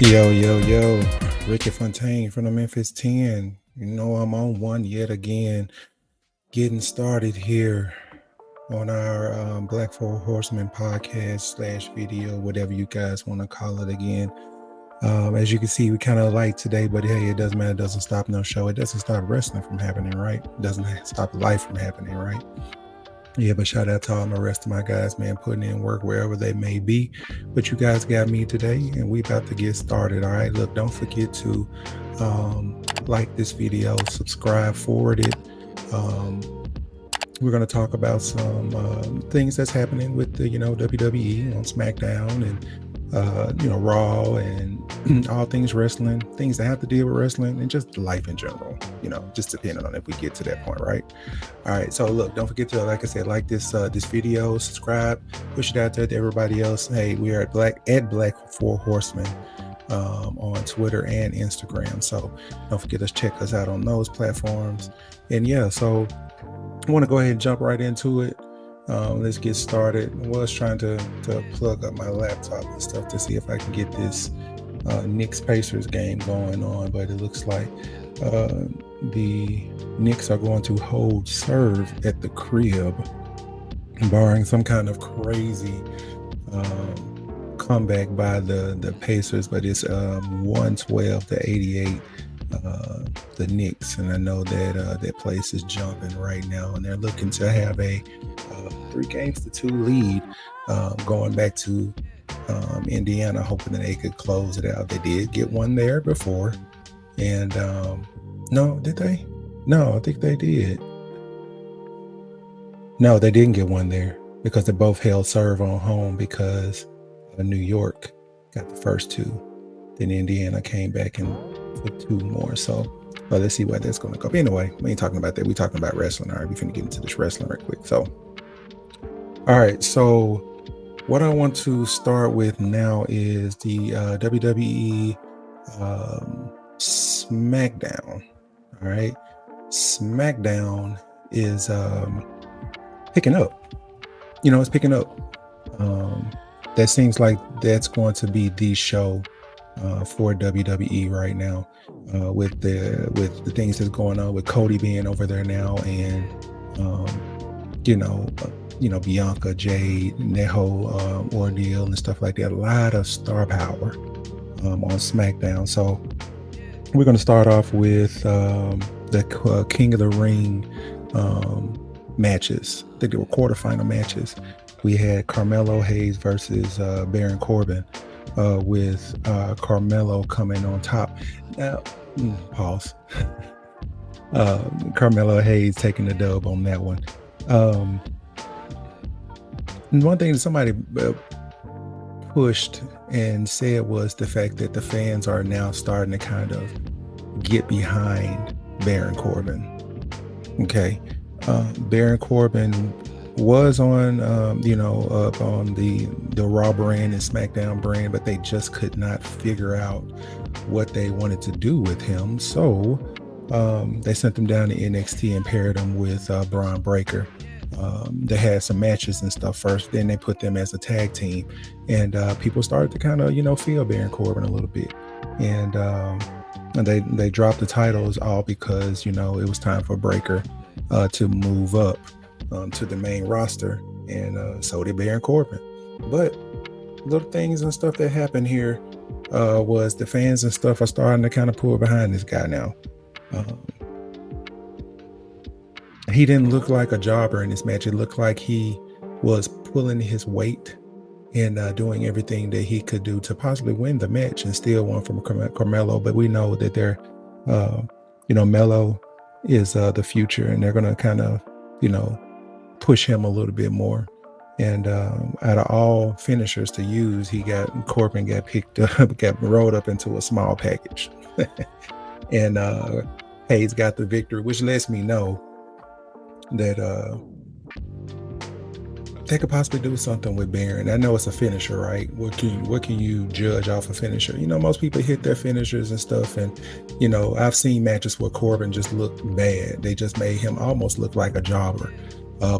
Yo, Ricky Fontaine from the Memphis 10. You know, I'm on one yet again, getting started here on our Black Four Horsemen podcast / video, whatever you guys want to call it again. As you can see, we kind of light today, but hey, it doesn't matter. It doesn't stop no show. It doesn't stop wrestling from happening, right? It doesn't stop life from happening, right? Yeah, but shout out to all the rest of my guys, man, putting in work wherever they may be. But you guys got me today, and we about to get started. All right, look, don't forget to like this video, subscribe, forward it. We're going to talk about some things that's happening with the WWE on Smackdown and Raw and all things wrestling, things that have to deal with wrestling, and just life in general, just depending on if we get to that point, right? All right, so look, don't forget to, like I said, like this video, subscribe, push it out there to everybody else. Hey, we are at Black Four Horsemen on Twitter and Instagram, so don't forget to check us out on those platforms. And yeah, so I want to go ahead and jump right into it. Let's get started. I was trying to plug up my laptop and stuff to see if I can get this Knicks Pacers game going on, but it looks like the Knicks are going to hold serve at the crib, barring some kind of crazy comeback by the Pacers, but it's 112-88. The Knicks, and I know that that place is jumping right now, and they're looking to have a 3-2 lead going back to Indiana, hoping that they could close it out. They did get one there before, and no, did they? No, I think they did. No, they didn't get one there because they both held serve on home because New York got the first two. Then Indiana came back and took two more. So let's see where that's going to go. But anyway, we ain't talking about that. We're talking about wrestling. All right, we're finna get into this wrestling right quick. So, all right. So what I want to start with now is the WWE Smackdown. All right. Smackdown is picking up. It's picking up. That seems like that's going to be the show for WWE right now, with the things that's going on with Cody being over there now, and Bianca, Jade, and that whole ordeal and stuff like that. A lot of star power on SmackDown. So we're going to start off with the King of the Ring matches. I think they were quarterfinal matches. We had Carmelo Hayes versus Baron Corbin, with Carmelo coming on top. Now, pause. Carmelo Hayes taking the dub on that one. One thing that somebody pushed and said was the fact that the fans are now starting to kind of get behind Baron Corbin. Okay. Baron Corbin was on up on the Raw brand and SmackDown brand, but they just could not figure out what they wanted to do with him. So they sent him down to NXT and paired him with Braun Breaker. They had some matches and stuff first, then they put them as a tag team, and people started to kind of feel Baron Corbin a little bit, and they dropped the titles all because it was time for Breaker to move up to the main roster, and so did Baron Corbin. But little things and stuff that happened here was the fans and stuff are starting to kind of pull behind this guy now. He didn't look like a jobber in this match. It looked like he was pulling his weight and doing everything that he could do to possibly win the match and steal one from Carmelo. But we know that they're, Melo is the future, and they're going to kind of, push him a little bit more. And out of all finishers to use, Corbin got picked up, got rolled up into a small package. And Hayes got the victory, which lets me know that they could possibly do something with Baron. I know it's a finisher, right? What can you judge off a finisher? Most people hit their finishers and stuff, and I've seen matches where Corbin just looked bad. They just made him almost look like a jobber.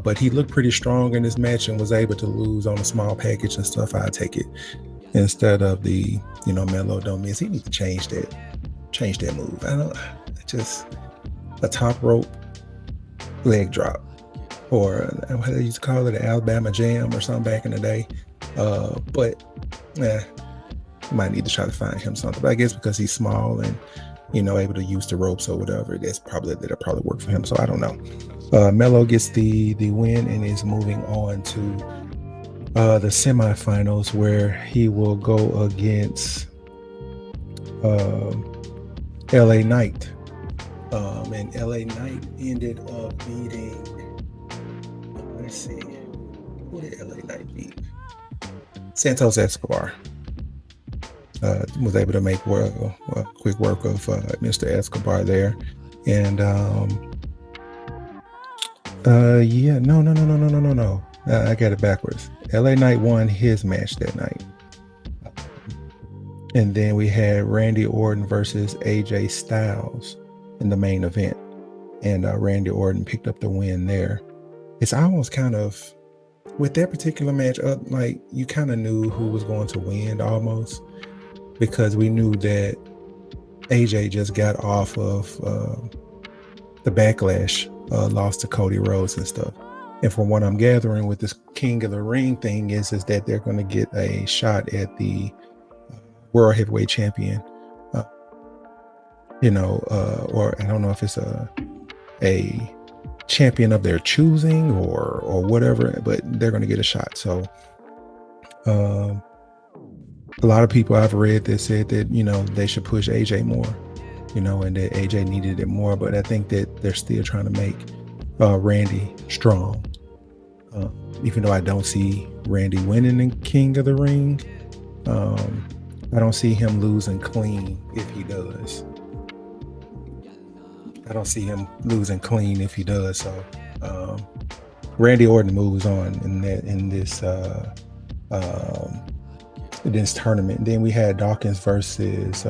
But he looked pretty strong in this match and was able to lose on a small package and stuff. I take it. instead of the, Melo don't miss. He needs to change that move. I don't just a top rope leg drop, or what they used to call it, an Alabama Jam or something back in the day. But might need to try to find him something. But I guess because he's small and able to use the ropes or whatever, that'll probably work for him. So I don't know. Melo gets the win and is moving on to the semifinals, where he will go against LA Knight. And LA Knight ended up beating, let's see, who did LA Knight beat? Santos Escobar. Was able to make quick work of Mr. Escobar there. And no. I got it backwards. LA Knight won his match that night. And then we had Randy Orton versus AJ Styles in the main event. And Randy Orton picked up the win there. It's almost kind of, with that particular match, like you kind of knew who was going to win almost, because we knew that AJ just got off of the Backlash, lost to Cody Rhodes and stuff. And from what I'm gathering with this King of the Ring thing is that they're going to get a shot at the World Heavyweight Champion, or I don't know if it's a champion of their choosing or whatever, but they're going to get a shot. So a lot of people I've read that said that, they should push AJ more, and that AJ needed it more. But I think that they're still trying to make Randy strong. Even though I don't see Randy winning in King of the Ring, I don't see him losing clean if he does. So Randy Orton moves on in this tournament. And then we had Dawkins versus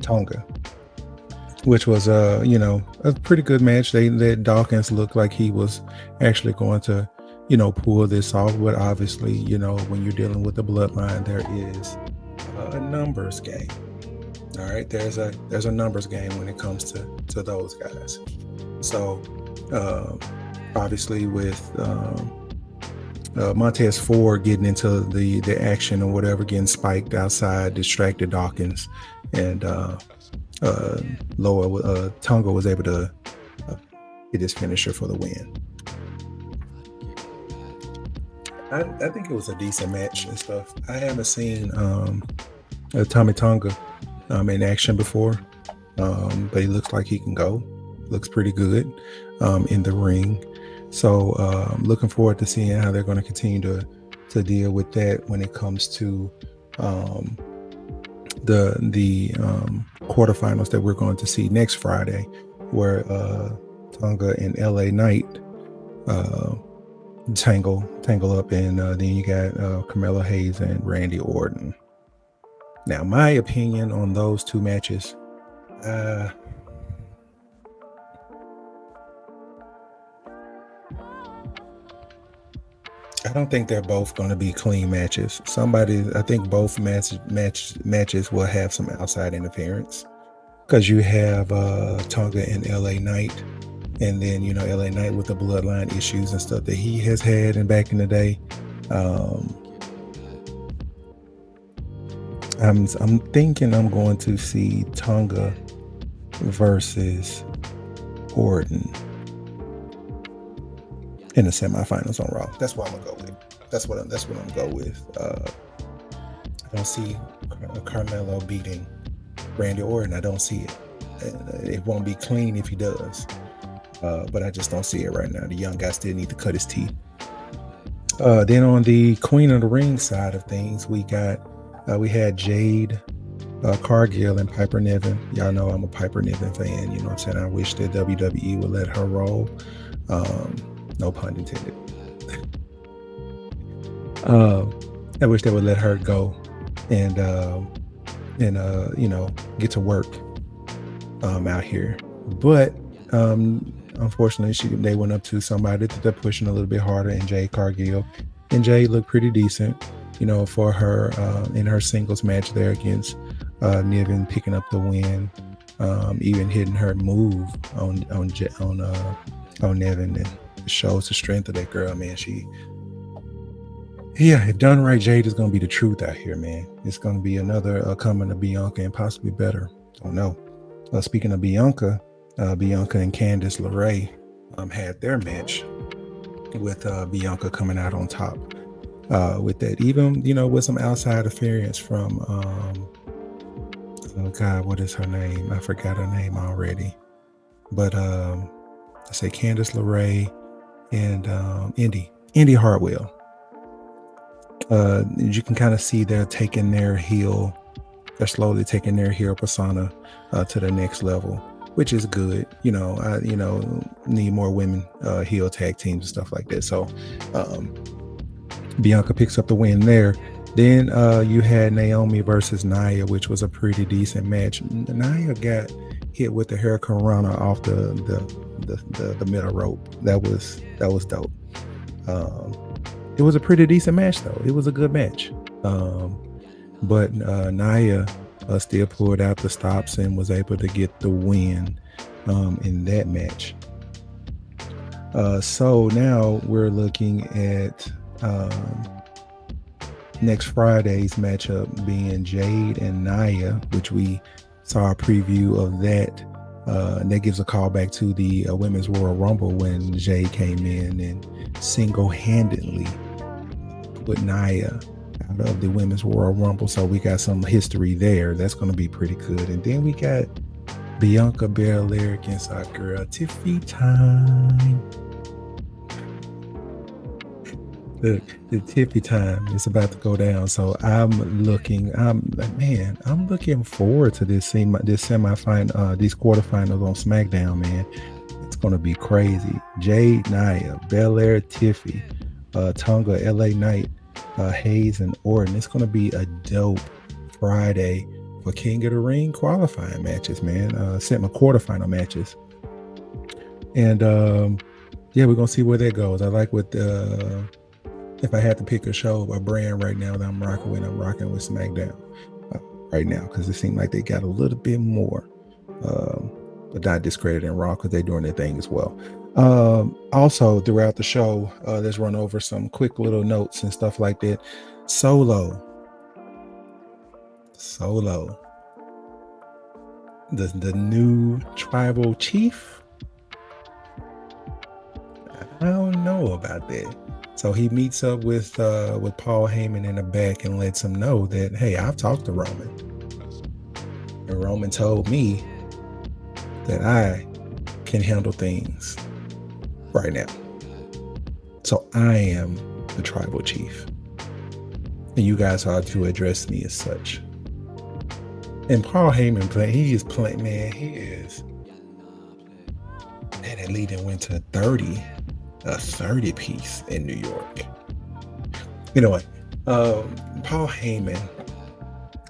Tonga, which was a pretty good match. They let Dawkins look like he was actually going to pull this off, but obviously when you're dealing with the bloodline, there is a numbers game. All right, there's a numbers game when it comes to those guys. So obviously with Montez Ford getting into the action or whatever, getting spiked outside, distracted Dawkins, and Tonga was able to get his finisher for the win. I think it was a decent match and stuff. I haven't seen Tommy Tonga in action before, but he looks like he can go. Looks pretty good in the ring. So looking forward to seeing how they're going to continue to deal with that when it comes to the quarterfinals that we're going to see next Friday, where Tonga and LA Knight tangle up, and then you got Carmelo Hayes and Randy Orton. Now, my opinion on those two matches, I don't think they're both going to be clean matches. I think both matches will have some outside interference, because you have Tonga and LA Knight, and then LA Knight with the bloodline issues and stuff that he has had and back in the day. I'm thinking I'm going to see Tonga versus Orton in the semifinals on Raw. That's what I'm gonna go with. That's what I'm gonna go with. I don't see Carmelo beating Randy Orton. I don't see it. It won't be clean if he does. But I just don't see it right now. The young guy still need to cut his teeth. Then on the Queen of the Ring side of things, we had Jade Cargill and Piper Niven. Y'all know I'm a Piper Niven fan. You know what I'm saying? I wish that WWE would let her roll. No pun intended. I wish they would let her go and get to work out here. But unfortunately, they went up to somebody that they're pushing a little bit harder, and Jade Cargill. And Jade looked pretty decent. for her in her singles match there against Niven, picking up the win, even hitting her move on Niven, and it shows the strength of that girl, man. If done right, Jade is going to be the truth out here, man. It's going to be another coming to Bianca and possibly better. Don't know. Speaking of Bianca, Bianca and Candice LeRae had their match with Bianca coming out on top with that. Even, with some outside interference from, oh God, what is her name? I forgot her name already. But I say Candice LeRae and Indy Hartwell. You can kind of see they're taking their heel. They're slowly taking their heel persona to the next level, which is good. I need more women heel tag teams and stuff like that. So Bianca picks up the win there. Then you had Naomi versus Nia, which was a pretty decent match. Nia got hit with the Hurricanrana off the middle rope. That was dope. It was a pretty decent match, though. It was a good match. But Nia still pulled out the stops and was able to get the win in that match. So now we're looking at next Friday's matchup being Jade and Nia, which we saw a preview of that. And that gives a call back to the Women's Royal Rumble when Jade came in and single-handedly put Nia out of the Women's Royal Rumble. So we got some history there. That's going to be pretty good. And then we got Bianca Belair against our girl Tiffy time. The Tiffy time is about to go down. So I'm looking forward to this semifinal, these quarterfinals on SmackDown, man. It's going to be crazy. Jade, Nia, Belair, Tiffy, Tonga, LA Knight, Hayes, and Orton. It's going to be a dope Friday for King of the Ring qualifying matches, man. Quarterfinal matches. And we're going to see where that goes. I like what if I had to pick a brand right now that I'm rocking with SmackDown right now, because it seemed like they got a little bit more, but not discrediting Raw because they're doing their thing as well. Also, throughout the show, let's run over some quick little notes and stuff like that. Solo, the new tribal chief. I don't know about that. So he meets up with Paul Heyman in the back and lets him know that, hey, I've talked to Roman, and Roman told me that I can handle things right now. So I am the tribal chief, and you guys are to address me as such. And Paul Heyman that lead went to 30. A 30 piece in New York. You know what? Paul Heyman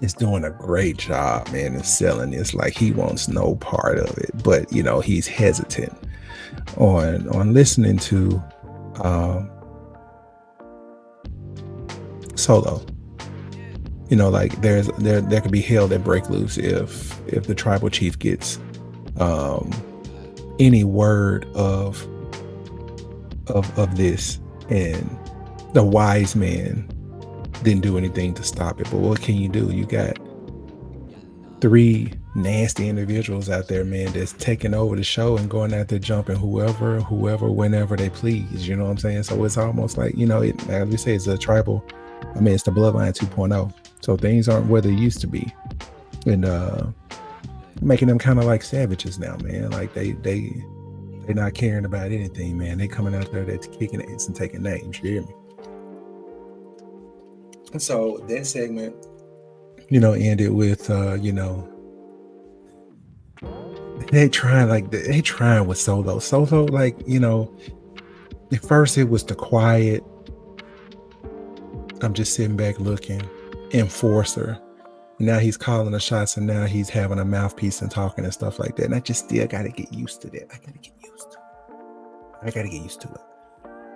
is doing a great job, man, in selling this like he wants no part of it. But he's hesitant on listening to Solo. Like there could be hell that break loose if the tribal chief gets any word of this, and the wise man didn't do anything to stop it. But what can you do? You got 3 nasty individuals out there, man, that's taking over the show and going out there jumping whoever, whenever they please. You know what I'm saying? So it's almost like, as we say, it's a tribal. It's the Bloodline 2.0. So things aren't where they used to be, and making them kind of like savages now, man. Like they're not caring about anything, man. They coming out there, they're kicking ass and taking names. You hear me? And so that segment, ended with, they trying with Solo. Solo, like, at first it was the quiet, I'm just sitting back looking, enforcer. Now he's calling the shots, and now he's having a mouthpiece and talking and stuff like that. And I just still got to get used to that. I got to get used to it.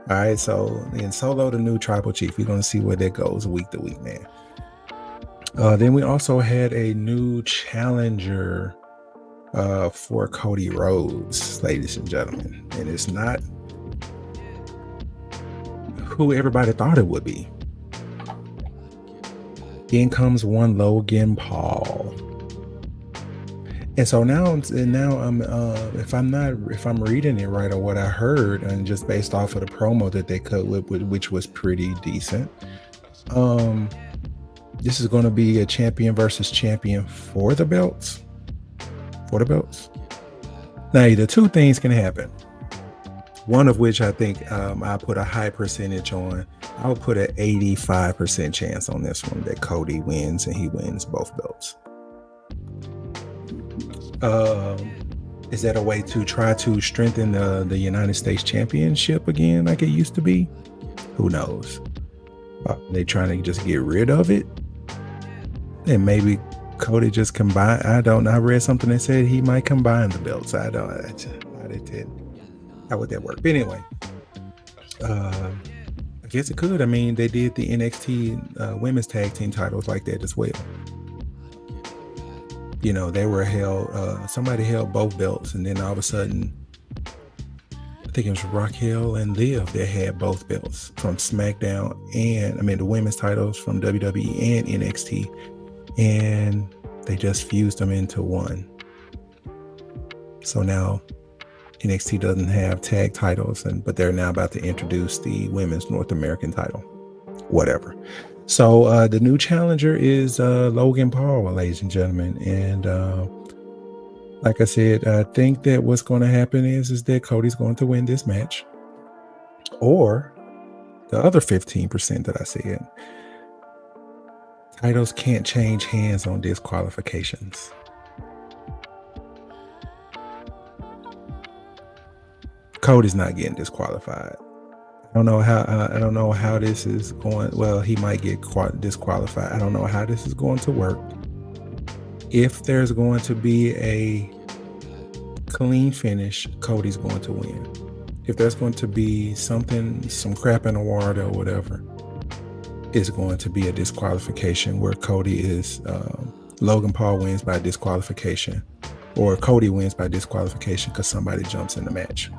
All right, so in Solo, the new tribal chief, we're gonna see where that goes week to week, man. Then we also had a new challenger for Cody Rhodes, ladies and gentlemen, and it's not who everybody thought it would be. In comes one Logan Paul. And so now I'm if I'm reading it right or what I heard, and just based off of the promo that they cut with, which was pretty decent, this is going to be a champion versus champion for the belts. Now, either two things can happen. One of which I think I put a high percentage on. I would put an 85% chance on this one that Cody wins and he wins both belts. Is that a way to try to strengthen the United States Championship again like it used to be? Who knows? They trying to just get rid of it? And maybe Cody just combine. I don't know. I read something that said he might combine the belts. I don't. How would that work? But anyway, I guess it could. I mean, they did the NXT women's tag team titles like that as well. You know, they were held. Somebody held both belts, and then all of a sudden, I think it was Raquel and Liv that had both belts from SmackDown, and the women's titles from WWE and NXT, and they just fused them into one. So now NXT doesn't have tag titles, but they're now about to introduce the women's North American title. Whatever. So the new challenger is Logan Paul, ladies and gentlemen. And like I said, I think that what's going to happen is that Cody's going to win this match. Or the other 15% that I said, titles can't change hands on disqualifications. Cody's not getting disqualified. I don't know how this is going. Well, he might get disqualified. I don't know how this is going to work. If there's going to be a clean finish, Cody's going to win. If there's going to be some crap in the water or whatever, it's going to be a disqualification where Logan Paul wins by disqualification, or Cody wins by disqualification because somebody jumps in the match.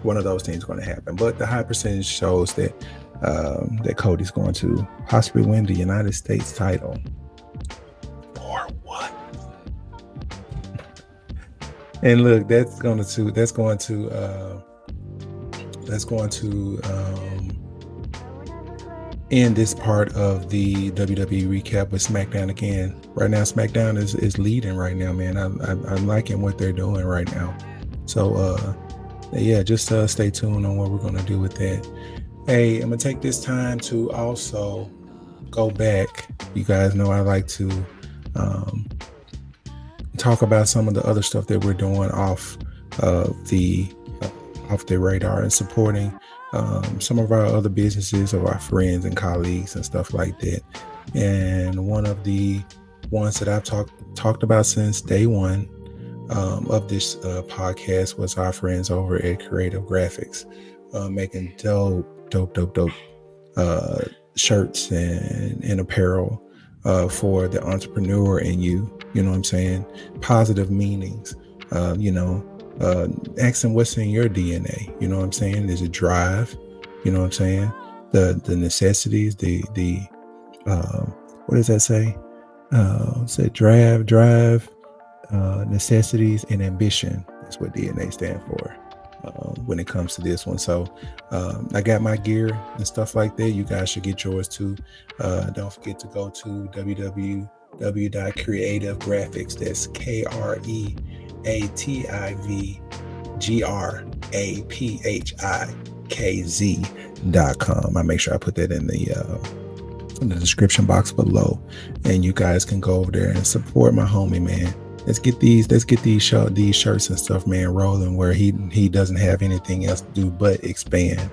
One of those things is going to happen, but the high percentage shows that that Cody's going to possibly win the United States title. For what? And look, that's going to end this part of the WWE recap with SmackDown again. Right now, SmackDown is leading right now, man. I'm liking what they're doing right now. So yeah, just stay tuned on what we're going to do with that. Hey, I'm going to take this time to also go back. You guys know I like to talk about some of the other stuff that we're doing off the radar and supporting some of our other businesses of our friends and colleagues and stuff like that. And one of the ones that I've talked about since day one of this podcast was our friends over at Creative Graphics, making dope shirts and apparel for the entrepreneur in you. You know what I'm saying? Positive meanings. Asking what's in your DNA. You know what I'm saying? Is it drive? You know what I'm saying? The necessities. The what does that say? Say drive. Necessities and ambition. That's what DNA stands for when it comes to this one. So I got my gear and stuff like that. You guys should get yours too. Don't forget to go to www.creativegraphics. That's creativegraphics.com. I make sure I put that in the description box below, and you guys can go over there and support my homie, man. Let's get these shirts and stuff, man, rolling where he doesn't have anything else to do but expand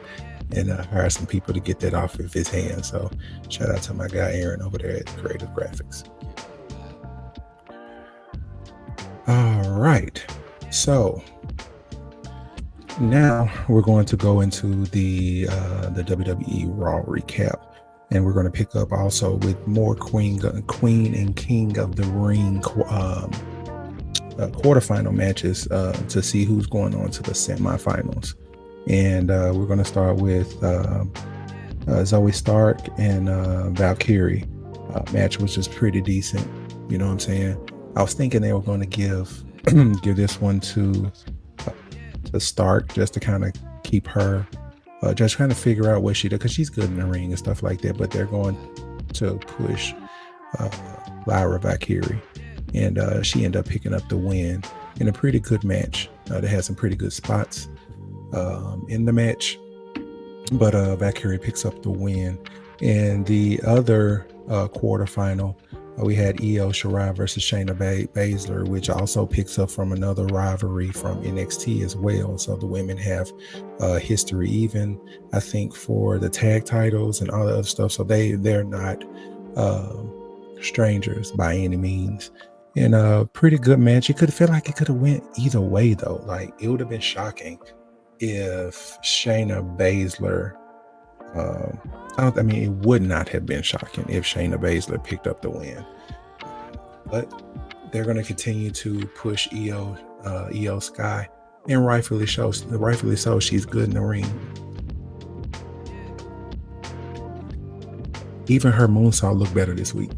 and hire some people to get that off of his hands. So shout out to my guy Aaron over there at Creative Graphics. All right, so Now we're going to go into the WWE Raw recap, and we're going to pick up also with more Queen and King of the Ring quarterfinal matches to see who's going on to the semifinals. And we're going to start with Zoe Stark and Valkyrie. Match was just pretty decent. You know what I'm saying? I was thinking they were going to give give this one to Stark just to kind of keep her, just trying to figure out what she did, because she's good in the ring and stuff like that. But they're going to push Lyra Valkyrie, and she ended up picking up the win in a pretty good match. They had some pretty good spots in the match, but Valkyrie picks up the win. And the other quarterfinal, we had Io Shirai versus Shayna Baszler, which also picks up from another rivalry from NXT as well. So the women have history, even I think for the tag titles and all the other stuff. So they're not strangers by any means. And a pretty good match. It could feel like it could have went either way though. Like it would have been shocking if Shayna Baszler. I mean, it would not have been shocking if Shayna Baszler picked up the win, but they're going to continue to push Io Sky, and rightfully so. She's good in the ring. Even her moonsault looked better this week.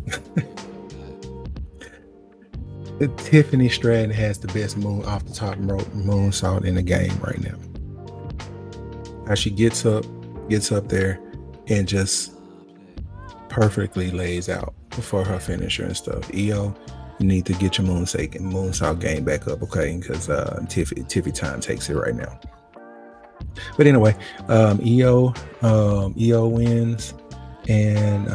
Tiffany Stratton has the best off the top rope moonsault in the game right now. How she gets up there and just perfectly lays out for her finisher and stuff. Io, you need to get your moonsault game back up, okay? Because Tiffy time takes it right now. But anyway, Io wins, and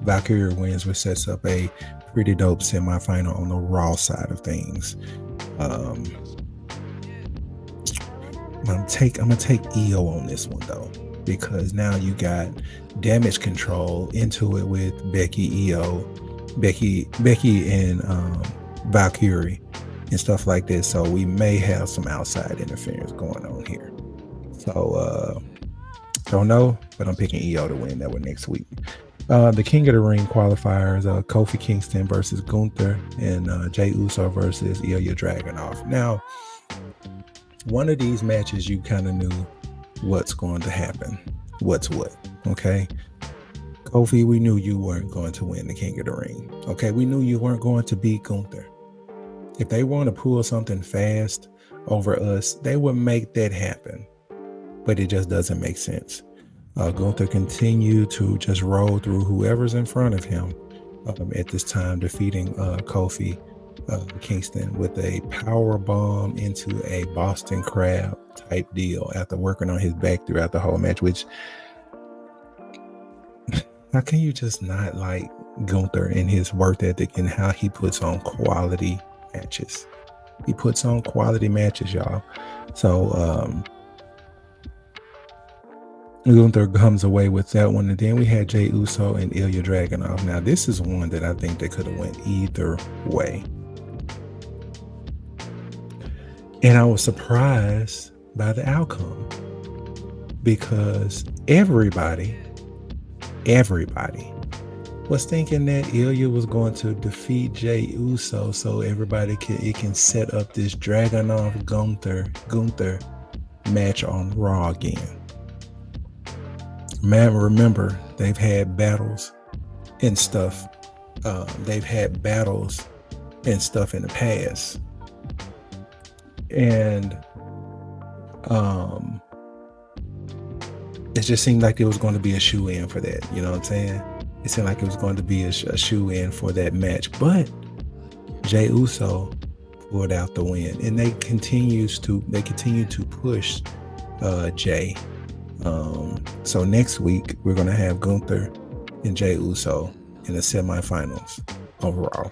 Valkyrie wins, which sets up a pretty dope semifinal on the Raw side of things. I'm gonna take Io on this one though, because now you got Damage Control into it with Becky and Valkyrie and stuff like this. So we may have some outside interference going on here. So don't know, but I'm picking Io to win that one next week. The King of the Ring qualifiers, Kofi Kingston versus Gunther, and Jey Uso versus Ilya Dragunov. Now, one of these matches you kind of knew what's going to happen. What's what, okay? Kofi, we knew you weren't going to win the King of the Ring. Okay, we knew you weren't going to beat Gunther. If they want to pull something fast over us, they would make that happen. But it just doesn't make sense. Gunther continued to just roll through whoever's in front of him at this time, defeating Kofi Kingston with a power bomb into a Boston Crab type deal after working on his back throughout the whole match. Which, how can you just not like Gunther and his work ethic and how he puts on quality matches? He puts on quality matches, y'all. So Gunther comes away with that one. And then we had Jey Uso and Ilya Dragunov. Now this is one that I think they could have went either way. And I was surprised by the outcome, because everybody was thinking that Ilya was going to defeat Jey Uso so everybody can set up this Dragunov Gunther match on Raw again. Man, remember, they've had battles and stuff. They've had battles and stuff in the past. And it just seemed like it was going to be a shoe-in for that. You know what I'm saying? It seemed like it was going to be a shoe-in for that match. But Jey Uso pulled out the win. And they continue to push Jey. So next week, we're going to have Gunther and Jey Uso in the semifinals overall.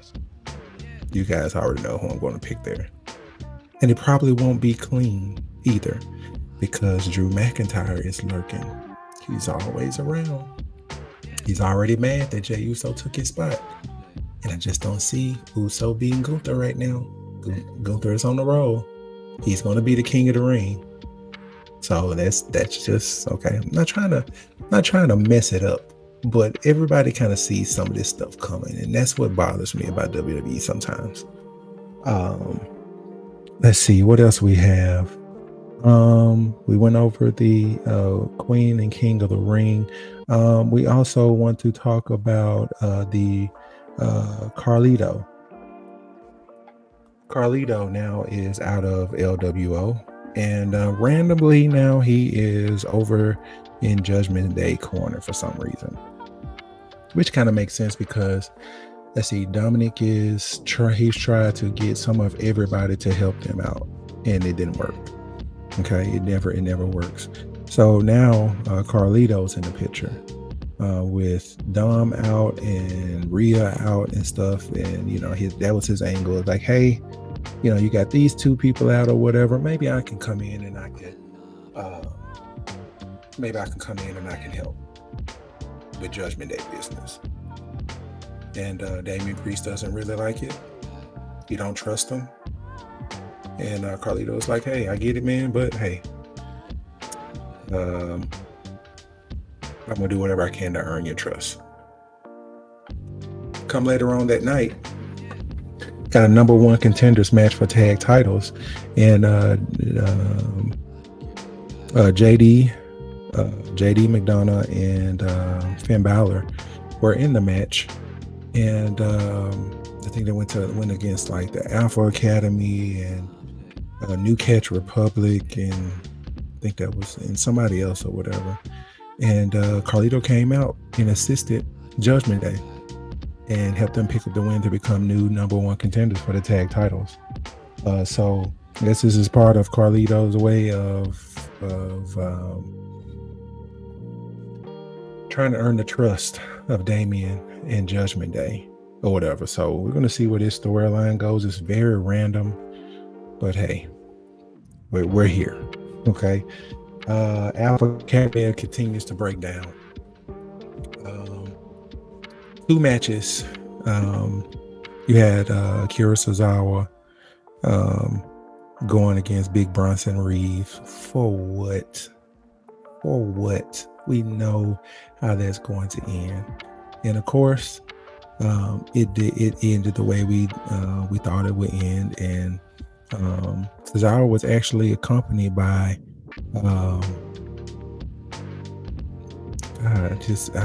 You guys already know who I'm going to pick there. And it probably won't be clean either, because Drew McIntyre is lurking. He's always around. He's already mad that Jey Uso took his spot. And I just don't see Uso beating Gunther right now. Gunther is on the roll. He's going to be the King of the Ring. So that's just okay. I'm not trying to mess it up, but everybody kind of sees some of this stuff coming, and that's what bothers me about WWE sometimes. Um, let's see what else we have. We went over the Queen and King of the Ring. We also want to talk about the Carlito. Carlito now is out of LWO, and randomly now he is over in Judgment Day corner for some reason, which kind of makes sense because let's see, Dominic he's tried to get some of everybody to help them out, and it didn't work. Okay, it never works. So now Carlito's in the picture with Dom out and Rhea out and stuff, and that was his angle. Like, hey, you got these two people out or whatever. Maybe I can come in and I can help with Judgment Day business. And Damian Priest doesn't really like it. You don't trust him. And Carlito's like, hey, I get it, man, but hey, I'm gonna do whatever I can to earn your trust. Come later on that night, got a number one contenders match for tag titles, and JD McDonough and Finn Balor were in the match, and I think they went against like the Alpha Academy and New Catch Republic, and I think that was and somebody else or whatever. And Carlito came out and assisted Judgment Day and helped them pick up the win to become new number one contenders for the tag titles. So this is part of Carlito's way of trying to earn the trust of Damian and Judgment Day or whatever. So we're going to see where this storyline goes. It's very random, but hey, we're here. Okay. Alpha Academy continues to break down. 2 matches. You had Akira Tozawa going against Big Bronson Reed. For what? We know how that's going to end. And of course, it ended the way we thought it would end. And Tozawa was actually accompanied by I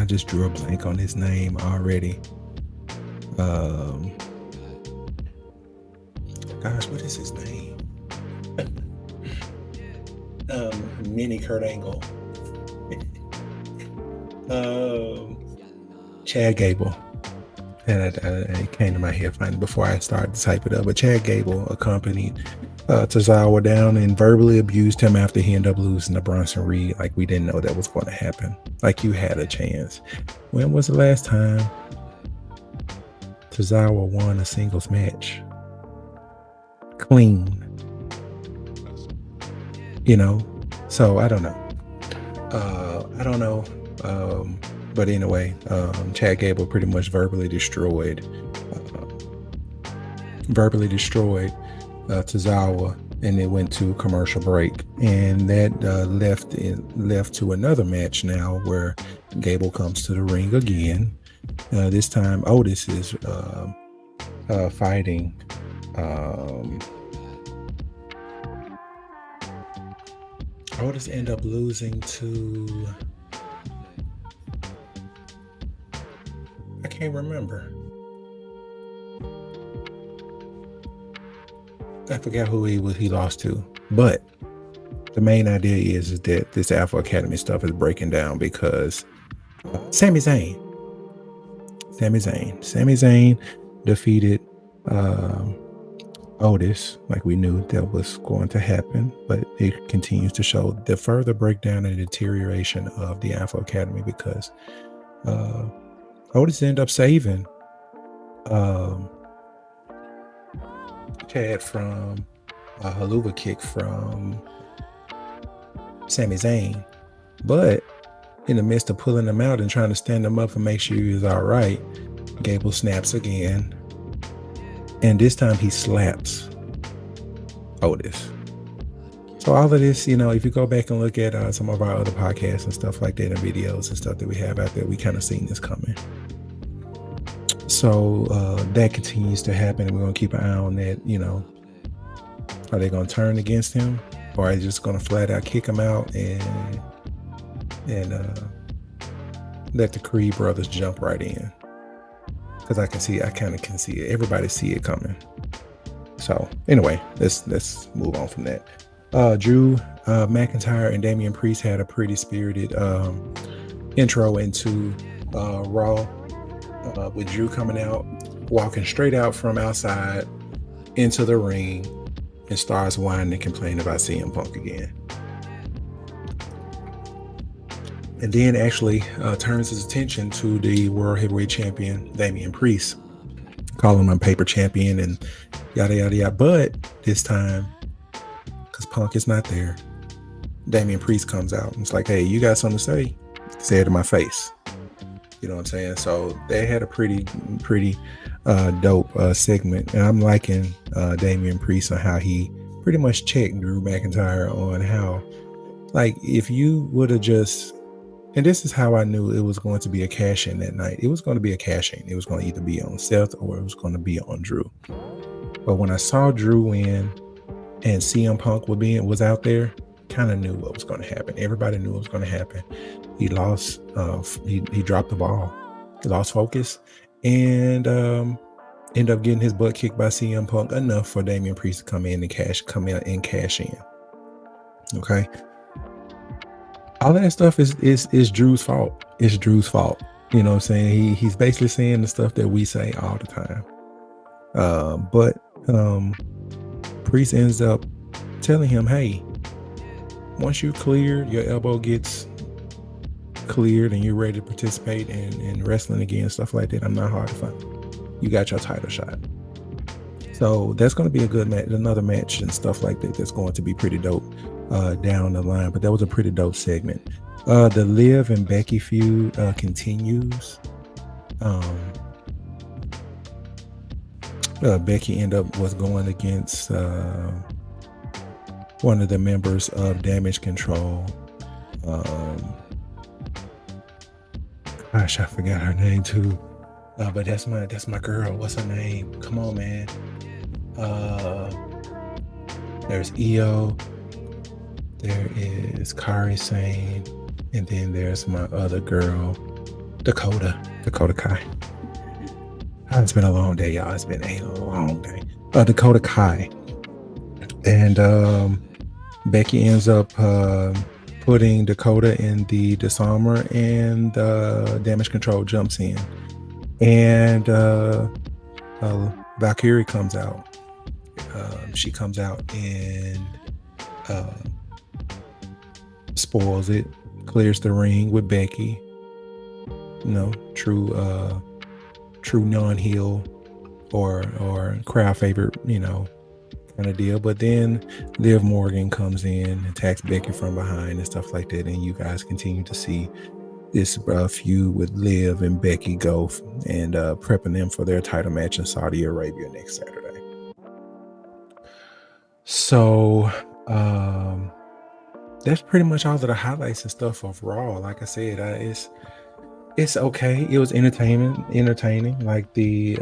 just drew a blank on his name already. Gosh, what is his name? Mini Kurt Angle. Chad Gable. And it came to my head finally before I started to type it up. But Chad Gable accompanied Tozawa down and verbally abused him after he ended up losing to Bronson Reed. Like, we didn't know that was going to happen. Like, you had a chance. When was the last time Tozawa won a singles match clean? So I don't know. But anyway, Chad Gable pretty much verbally destroyed Tozawa, and it went to commercial break, and that left to another match now where Gable comes to the ring again. This time Otis is fighting Otis ended up losing to, I can't remember. I forgot who he lost to. But the main idea is that this Alpha Academy stuff is breaking down because Sami Zayn defeated Otis, like we knew that was going to happen, but it continues to show the further breakdown and deterioration of the Alpha Academy because Otis ended up saving Chad from a haluva kick from Sami Zayn, but in the midst of pulling him out and trying to stand him up and make sure he was all right, Gable snaps again, and this time he slaps Otis. So all of this, if you go back and look at some of our other podcasts and stuff like that and videos and stuff that we have out there, we kind of seen this coming. So that continues to happen, and we're going to keep an eye on that. Are they going to turn against him, or are they just going to flat out kick him out and let the Creed brothers jump right in? Because I kind of can see it. Everybody see it coming. So anyway, let's move on from that. Drew McIntyre and Damian Priest had a pretty spirited intro into Raw, with Drew coming out, walking straight out from outside into the ring, and starts whining and complaining about CM Punk again. And then actually turns his attention to the World Heavyweight Champion, Damian Priest, calling him a paper champion and yada, yada, yada. But this time, because Punk is not there, Damian Priest comes out and it's like, hey, you got something to say? Say it to my face. You know what I'm saying? So they had a pretty dope segment. And I'm liking Damian Priest on how he pretty much checked Drew McIntyre on how, like, if you would have just, and this is how I knew it was going to be a cash-in that night. It was going to be a cash-in. It was going to either be on Seth or it was going to be on Drew. But when I saw Drew win and CM Punk was out there, kind of knew what was going to happen. Everybody knew what was going to happen. He lost. He dropped the ball. He lost focus, and ended up getting his butt kicked by CM Punk enough for Damian Priest to come in and cash in. Okay. All of that stuff is Drew's fault. It's Drew's fault. You know what I'm saying? He's basically saying the stuff that we say all the time. But Priest ends up telling him, hey, once you clear, your elbow gets cleared and you're ready to participate in wrestling again, stuff like that, I'm not hard to find. You got your title shot. So that's going to be a good match, another match and stuff like that. That's going to be pretty dope down the line. But that was a pretty dope segment. The Liv and Becky feud continues. Becky was going against one of the members of Damage Control. Gosh, I forgot her name too. But that's my girl. What's her name? Come on, man. There's Io. There is Kairi Sane, and then there's my other girl, Dakota Kai. It's been a long day, y'all. It's been a long day. Dakota Kai. And Becky ends up putting Dakota in the disarmor, and Damage Control jumps in. And Valkyrie comes out. She comes out and spoils it, clears the ring with Becky. True non-heel or crowd favorite, kind of deal. But then Liv Morgan comes in, attacks Becky from behind and stuff like that, and you guys continue to see this feud with Liv and Becky go and prepping them for their title match in Saudi Arabia next Saturday. So that's pretty much all of the highlights and stuff of Raw. Like I said, it's okay. It was entertaining. Like the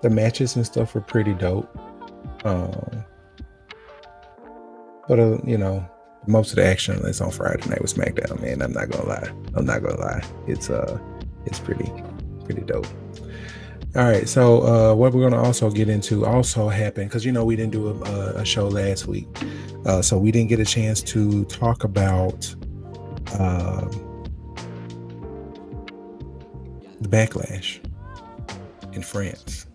matches and stuff were pretty dope. But most of the action is on Friday night with Smackdown, man. I'm not gonna lie. It's pretty dope. All right, so what we're gonna also get into also happened because we didn't do a show last week, so we didn't get a chance to talk about the backlash in France.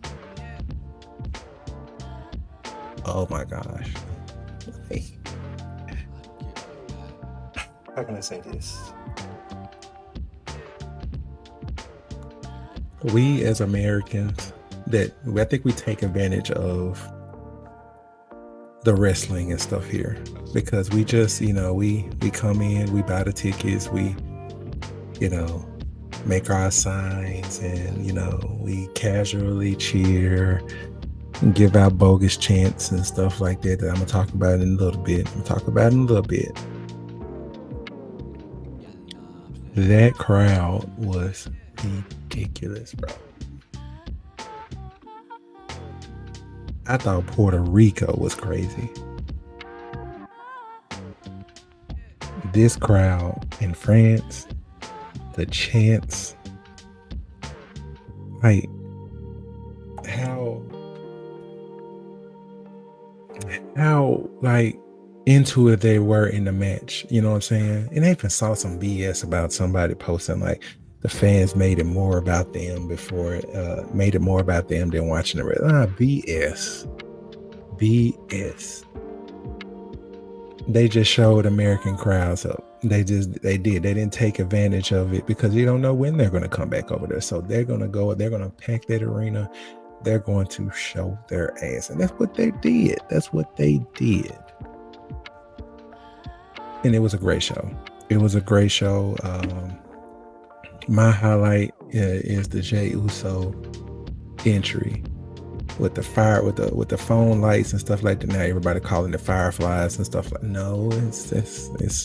Oh my gosh. How can I say this? We as Americans, I think we take advantage of the wrestling and stuff here because we just, we come in, we buy the tickets, we, make our signs and, we casually cheer give out bogus chants and stuff like that I'm gonna talk about in a little bit. That crowd was ridiculous, bro. I thought Puerto Rico was crazy. This crowd in France, the chants, like how like into it they were in the match. You know what I'm saying? And I even saw some BS about somebody posting like the fans made it more about them than watching the rest. BS. They just showed American crowds up. They didn't take advantage of it because you don't know when they're going to come back over there. So they're going to pack that arena. They're going to show their ass. And that's what they did. And it was a great show. My highlight is the Jey Uso entry with the fire, with the phone lights and stuff like that. Now everybody calling it fireflies and stuff like. No, it's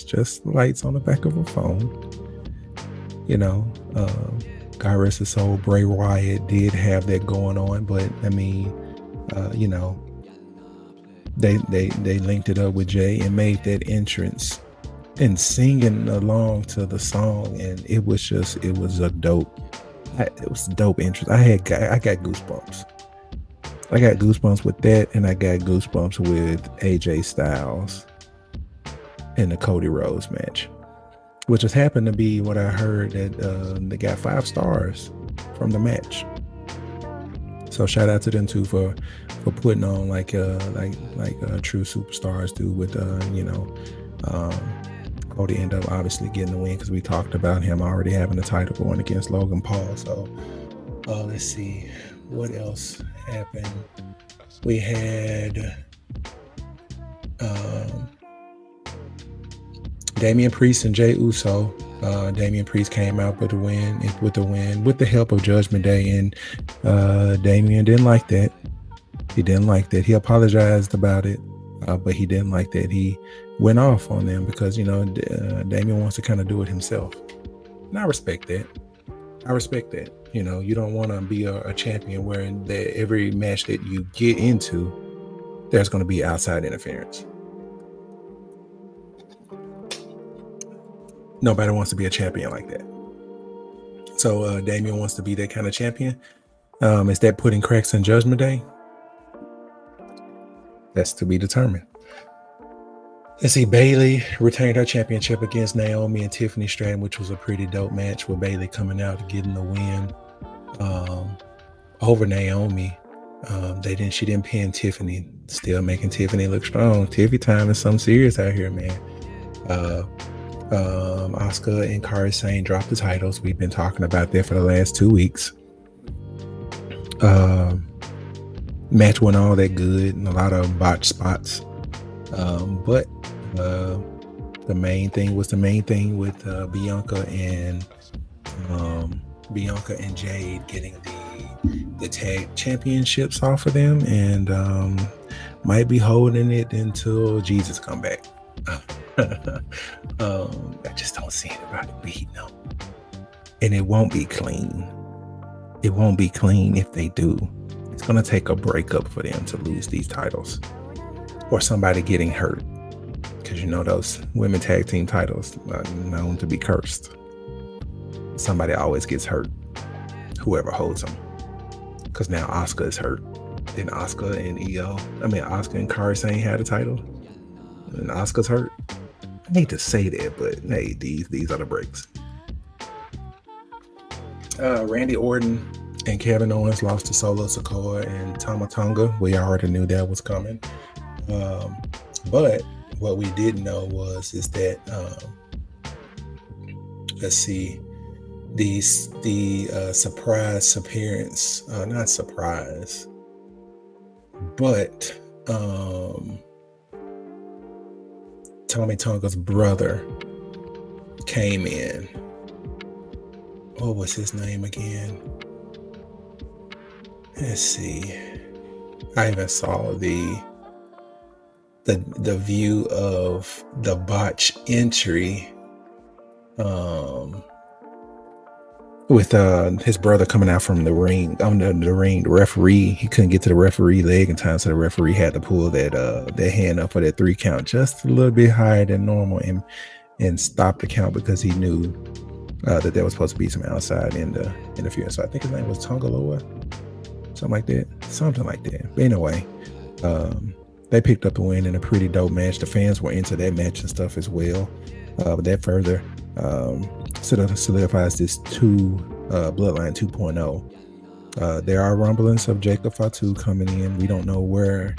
just lights on the back of a phone. You know, God rest his soul, Bray Wyatt did have that going on, but I mean, you know, they linked it up with Jay and made that entrance and singing along to the song, and it was a dope entrance. I got goosebumps. I got goosebumps with that, and I got goosebumps with AJ Styles in the Cody Rhodes match, which has happened to be what I heard that they got 5 stars from the match. So shout out to them too for putting on like true superstars do with Cody ended up obviously getting the win because we talked about him already having the title going against Logan Paul. So let's see what else happened. We had Damian Priest and Jey Uso. Damian Priest came out with the win with the help of Judgment Day, and Damian didn't like that. He didn't like that. He apologized about it, but he didn't like that. He went off on them because Damian wants to kind of do it himself, and I respect that. You know, you don't want to be a champion where every match that you get into, there's going to be outside interference. Nobody wants to be a champion like that. So Damian wants to be that kind of champion. Is that putting cracks in Judgment Day? That's to be determined. Let's see, Bayley retained her championship against Naomi and Tiffany Stratton, which was a pretty dope match with Bayley coming out and getting the win over Naomi. She didn't pin Tiffany, still making Tiffany look strong. Tiffy time is something serious out here, man. Asuka and Kairi Sane dropped the titles. We've been talking about that for the last 2 weeks. Match wasn't all that good and a lot of botched spots. But the main thing with Bianca and Jade getting the tag championships off of them, and might be holding it until Jesus come back. I just don't see anybody beating them, and it won't be clean. It won't be clean if they do. It's gonna take a breakup for them to lose these titles, or somebody getting hurt, because those women tag team titles are known to be cursed. Somebody always gets hurt, whoever holds them, because now Asuka is hurt. Then Asuka and Kairi Sane had a title, and Asuka's hurt. I hate to say that, but hey, these are the breaks. Randy Orton and Kevin Owens lost to Solo Sikoa and Tama Tonga. We already knew that was coming. But what we didn't know is that the surprise appearance, not surprise, but Tommy Tonga's brother came in. What was his name again? Let's see. I even saw the view of the botch entry with his brother coming out from the ring, the referee, he couldn't get to the referee leg in time, so the referee had to pull that hand up for that 3 count just a little bit higher than normal and stop the count because he knew that there was supposed to be some outside interference. So I think his name was Tongaloa, something like that. But anyway, they picked up the win in a pretty dope match. The fans were into that match and stuff as well. But that further solidifies this Bloodline 2.0. There are rumblings of Jacob Fatu coming in. We don't know where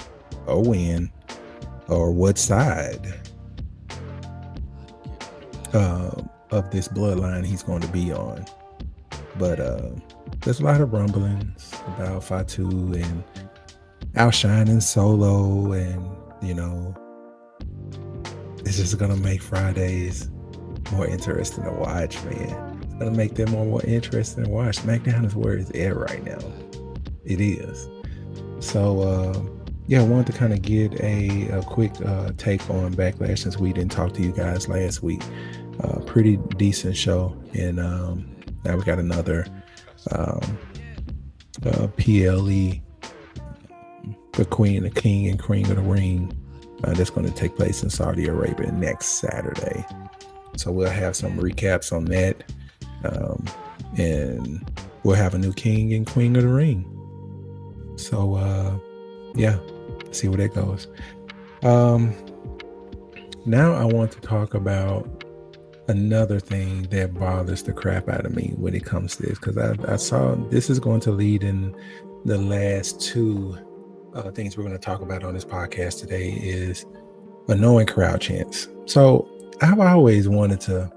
or when or what side of this bloodline he's going to be on. But there's a lot of rumblings about Fatu and outshining Solo, and it's just gonna make Fridays more interesting to watch, man. It's gonna make them more interesting to watch. SmackDown is where it's at right now. It is. So I wanted to kind of get a quick take on Backlash since we didn't talk to you guys last week. Pretty decent show, and now we got another PLE, the King and Queen of the Ring, that's going to take place in Saudi Arabia next Saturday. So we'll have some recaps on that, and we'll have a new King and Queen of the Ring. So see where that goes. Now I want to talk about another thing that bothers the crap out of me when it comes to this, because I saw this is going to lead in the last two things we're going to talk about on this podcast today is annoying crowd chants. So I've always wanted to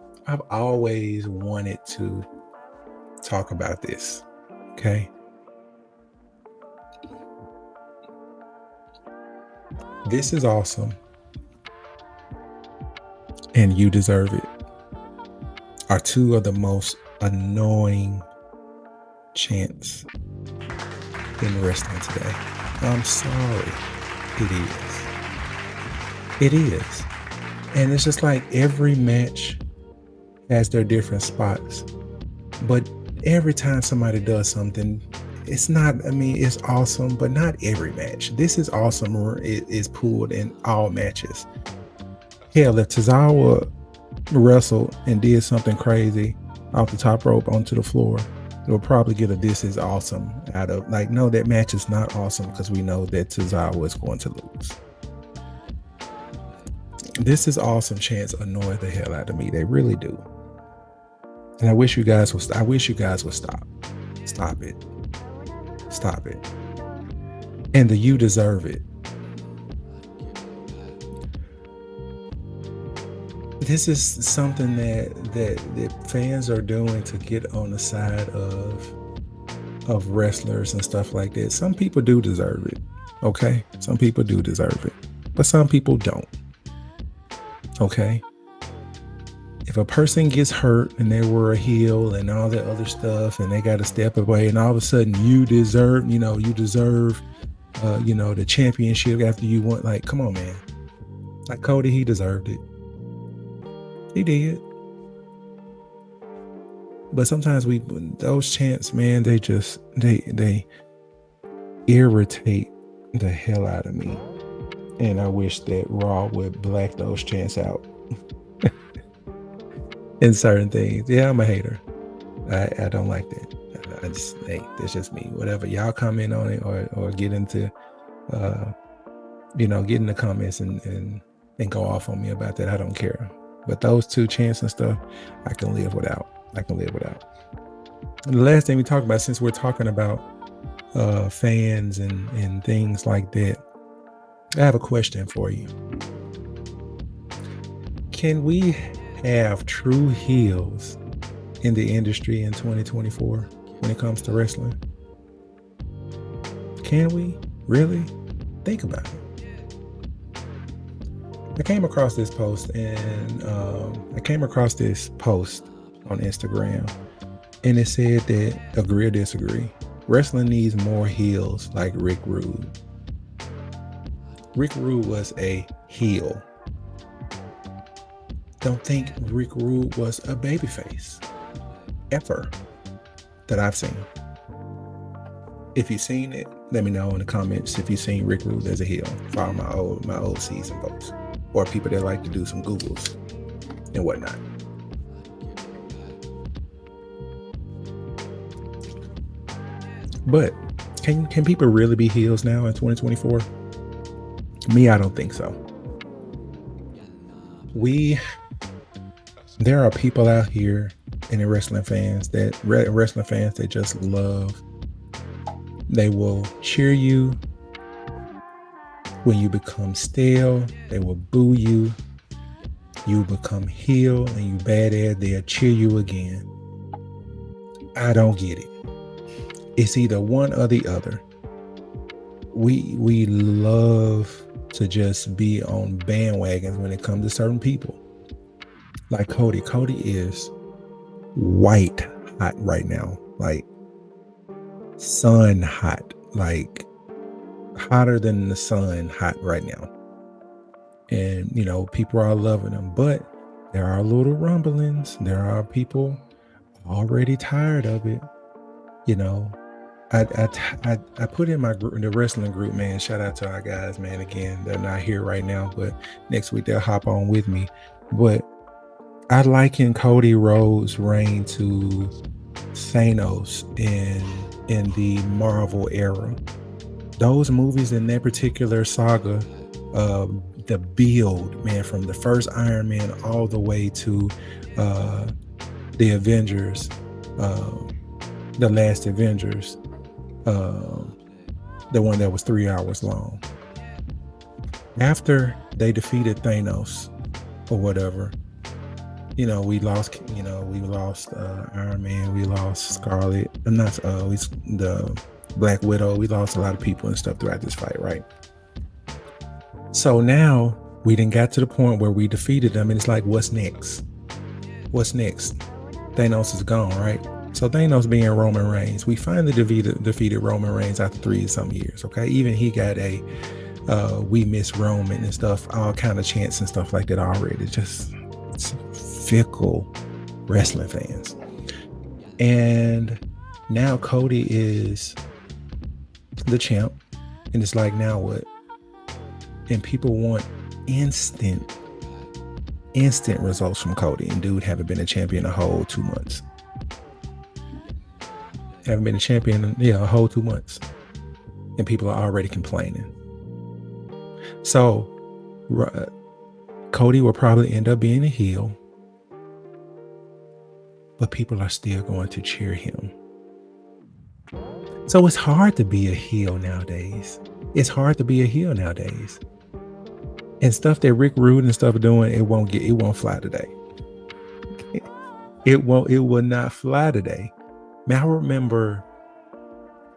talk about this. Okay. This is awesome, and you deserve it are two of the most annoying chants in wrestling today. I'm sorry. It is. And it's just like every match has their different spots. But every time somebody does something, it's awesome, but not every match. This is awesome. It is pulled in all matches. Hell, if Tozawa wrestled and did something crazy off the top rope onto the floor, we'll probably get a "this is awesome" out of no, that match is not awesome because we know that Tozawa is going to lose. This is awesome chants annoy the hell out of me. They really do. And I wish you guys would stop. Stop it. And you deserve it. This is something that fans are doing to get on the side of wrestlers and stuff like that. Some people do deserve it. Okay? Some people do deserve it. But some people don't. Okay? If a person gets hurt and they were a heel and all that other stuff and they got to step away and all of a sudden you deserve the championship after you won, come on, man. Like Cody, he deserved it. He did. But sometimes those chants, man, they irritate the hell out of me. And I wish that Raw would black those chants out in certain things. Yeah, I'm a hater. I don't like that. That's just me. Whatever. Y'all comment on it or get into, get in the comments and go off on me about that. I don't care. But those two chants and stuff, I can live without. And the last thing we talk about, since we're talking about fans and things like that, I have a question for you. Can we have true heels in the industry in 2024 when it comes to wrestling? Can we? Really? Think about it. I came across this post on Instagram, and it said that, agree or disagree, wrestling needs more heels like Rick Rude. Rick Rude was a heel. Don't think Rick Rude was a babyface ever that I've seen. If you've seen it, let me know in the comments if you've seen Rick Rude as a heel for all my old season folks, or people that like to do some Googles and whatnot. But can people really be heels now in 2024? Me, I don't think so. There are people out here in the wrestling fans that just love. They will cheer you when you become stale. They will boo you. You become heel and you bad at. They'll cheer you again. I don't get it. It's either one or the other. We love to just be on bandwagons when it comes to certain people. Like Cody. Cody is white hot right now. Like sun hot. Like hotter than the sun hot right now. And, people are loving him. But there are little rumblings. There are people already tired of it. I put in the wrestling group, man. Shout out to our guys, man. Again, they're not here right now, but next week they'll hop on with me. But I liken Cody Rhodes' reign to Thanos in the Marvel era. Those movies in that particular saga, the build, man, from the first Iron Man all the way to the Avengers, the last Avengers, the one that was 3 hours long. After they defeated Thanos or whatever, we lost Iron Man, we lost Scarlet, the Black Widow, we lost a lot of people and stuff throughout this fight, right? So now we done got to the point where we defeated them, and it's like, what's next? What's next? Thanos is gone, right? So Thanos being Roman Reigns, we finally defeated Roman Reigns after 3-some years, okay? Even he got a we miss Roman and stuff, all kind of chants and stuff like that already. Just fickle wrestling fans. And now Cody is the champ, and it's like, now what? And people want instant results from Cody, and dude haven't been a champion a whole 2 months. Haven't been a champion a whole 2 months, and people are already complaining. So Cody will probably end up being a heel, but people are still going to cheer him. So it's hard to be a heel nowadays. And stuff that Rick Rude and stuff are doing, it won't fly today. It will not fly today. Man, I remember,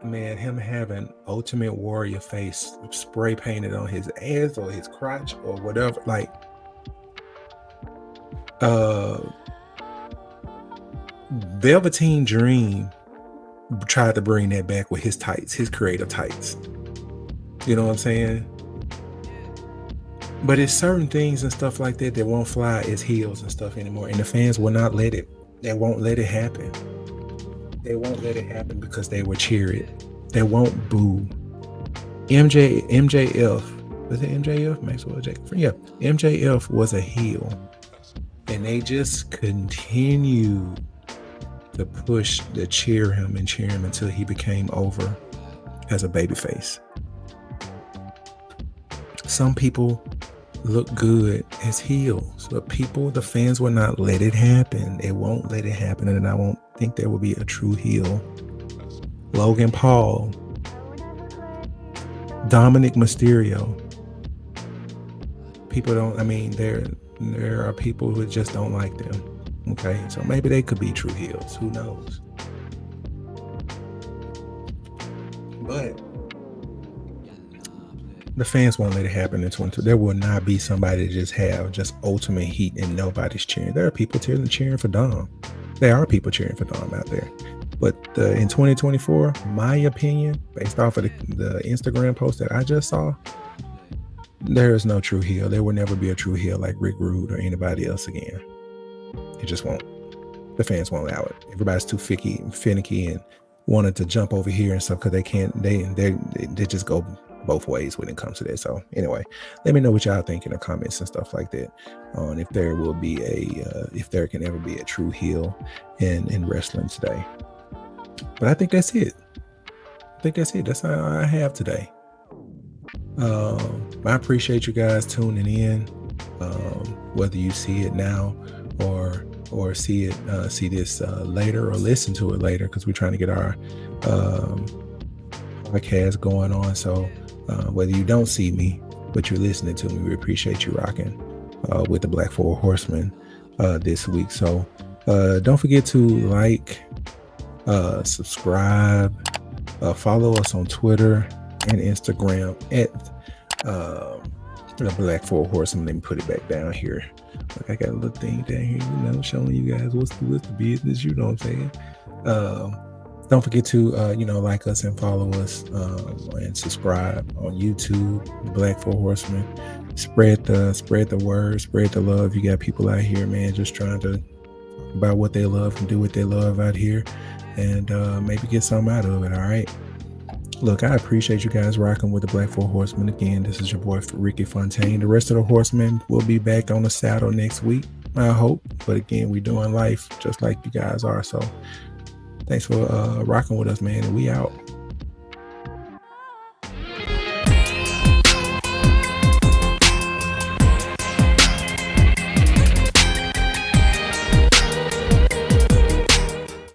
him having Ultimate Warrior face spray painted on his ass or his crotch or whatever. Like, Velveteen Dream tried to bring that back with his tights, his creative tights. You know what I'm saying? But it's certain things and stuff like that won't fly as heels and stuff anymore. And the fans will not let it. They won't let it happen. They won't let it happen because they will cheer it. They won't boo. MJF, was it MJF? Maxwell Jackson? Yeah, MJF was a heel. And they just continued to cheer him until he became over as a babyface. Some people look good as heels, but the fans will not let it happen. They won't let it happen, and I won't think there will be a true heel. Logan Paul, Dominic Mysterio. There are people who just don't like them. Okay, so maybe they could be true heels. Who knows? But the fans won't let it happen in 2022. There will not be somebody to just have just ultimate heat and nobody's cheering. There are people cheering for Dom. There are people cheering for Dom out there. But in 2024, my opinion, based off of the Instagram post that I just saw, There is no true heel. There will never be a true heel like Rick Rude or anybody else again. It just won't. The fans won't allow it. Everybody's too finicky and wanted to jump over here and stuff because they can't. They just go both ways when it comes to that. So anyway, let me know what y'all think in the comments and stuff like that on if there will be if there can ever be a true heel in wrestling today. But I think that's it. That's all I have today. I appreciate you guys tuning in, whether you see it now or see this later or listen to it later, because we're trying to get our podcast going on. So whether you don't see me but you're listening to me, we appreciate you rocking with the Black Four Horsemen this week. So don't forget to like, subscribe, follow us on Twitter and Instagram at the Black Four Horsemen. Let me put it back down here. Like, I got a little thing down here, showing you guys what's the business. You know what I'm saying? Don't forget to like us and follow us and subscribe on YouTube, the Black Four Horsemen. Spread the word, spread the love. You got people out here, man, just trying to about what they love and do what they love out here, and maybe get something out of it. All right. Look, I appreciate you guys rocking with the Black Four Horsemen. Again, this is your boy Ricky Fontaine. The rest of the horsemen will be back on the saddle next week, I hope. But again, we're doing life just like you guys are. So thanks for rocking with us, man. And we out.